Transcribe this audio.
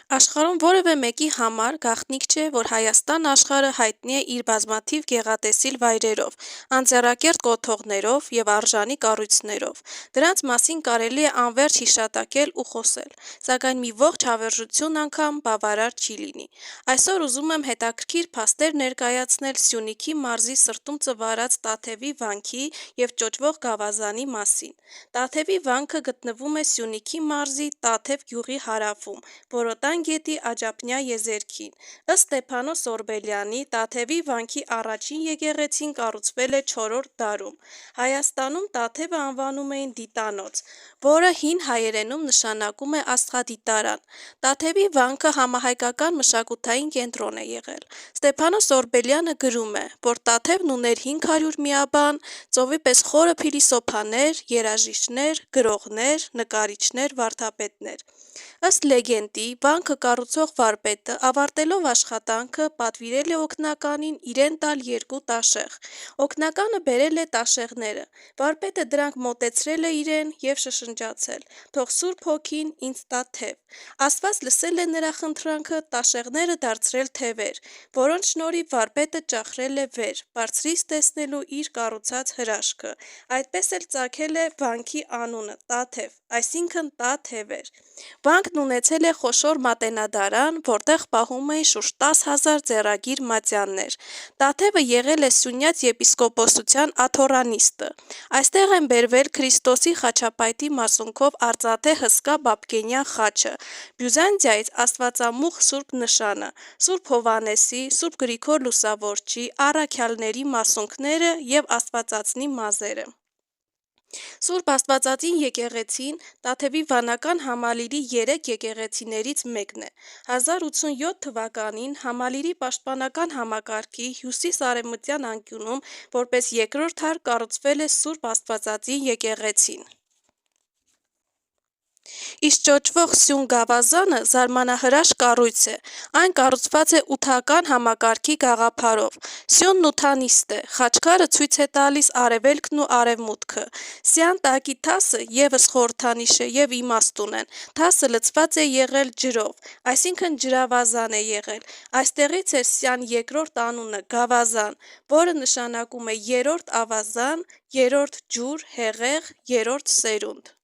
Աշխարհում որևէ մեկի համար գաղտնիք չէ, որ Հայաստան աշխարհը հայտնի է իր բազմաթիվ գեղատեսիլ վայրերով, անձեռակերտ կոթողներով և արժանի կառույցներով։ Դրանց մասին կարելի է անվերջ հիշատակել ու խոսել, սակայն մի ողջ հավերժություն անգամ բավարար չի լինի։ Այսօր ուզում եմ հետաքրքիր փաստեր ներկայացնել Սյունիքի մարզի սրտում ծվարած Տաթևի վանքի և ճոճվող գավազանի մասին։ Տաթևի վանքը գտնվում է Սյունիքի մարզի Տաթև գյուղի հարավում, Որոտան գետի աջափնյա եզերքին։ Ըստ Ստեփանոս Օրբելյանի, Տաթևի վանքի առաջին եկեղեցին կառուցվել է 4-րդ դարում։ Հայաստանում Տաթևը անվանում էին դիտանոց, որը հին հայերենում նշանակում է աստղադիտարան։ Տաթևի վանքը համահայկական մշակութային կենտրոն է եղել։ Ստեփանոս Օրբելյանը գրում է, որ Տաթևն ուներ 500 միաբան, ծովի պես խորը փիլիսոփաներ, երաժիշտներ, գրողներ, նկարիչներ, վարդապետներ։ Ըստ լեգենդի, վանքը կառուցող վարպետը, ավարտելով աշխատանքը, պատվիրել է օգնականին իրեն տալ 2 տաշեղ։ Օգնականը բերել է տաշեղները։ Վարպետը դրանք մոտեցրել է իրեն և շշնջացել. «Թող Սուրբ Հոգին ինձ տա թև»։ Աստված լսել է նրա խնդրանքը, տաշեղները դարձրել թևեր, որոնց շնորհիվ վարպետը ճախրել է վեր, բարձրից տեսնելու իր կառուցած հրաշքը։ Այդպես էլ ծագել է վանքի անունը՝ Տաթև, այսինքն՝ տա թևեր։ Վանքն ունեցել է խոշոր մատենադարան, որտեղ պահում էին շուրջ 10,000 ձեռագիր մատյաններ։ Տաթևը եղել է Սյունյաց եպիսկոպոսության աթոռանիստը։ Այստեղ են բերվել Քրիստոսի խաչապայտի մասունքով արծաթե հսկա Բաբկենյան խաչը, Բյուզանդիայից աստվածամուխ Սուրբ Նշանը, Սուրբ Հովհաննեսի, Սուրբ Գրիգոր Լուսավորչի, առաքյալների մասունքները և աստվածածնի մազերը։ Սուրբ Աստվածածին եկեղեցին Տաթևի վանական համալիրի 3 եկեղեցիներից մեկն է։ 1087 թվականին համալիրի պաշտպանական համակարգի հյուսիս-արևմտյան անկյունում որպես երկրորդ հարկ կառուցվել է Սուրբ Աստվածածին եկեղեցին։ Իսկ ճոճվող Սյուն գավազանը զարմանահրաշ կառույց է։ Այն կառուցված է ութական համակարգի գաղափարով։ Սյունն ութանիստ է, խաչքարը ցույց է տալիս արևելքն ու արևմուտքը։ Սյան տակի թասը ևս խորհրդանիշ է և իմաստուն են։ Թասը լցված է եղել ջրով, այսինքն ջրավազան է եղել։ Այստեղից էր Սյան երկրորդ անունը՝ Գավազան, որը նշանակում է երրորդ ավազան, երրորդ ջուր, հեղեղ, երրորդ սերունդ։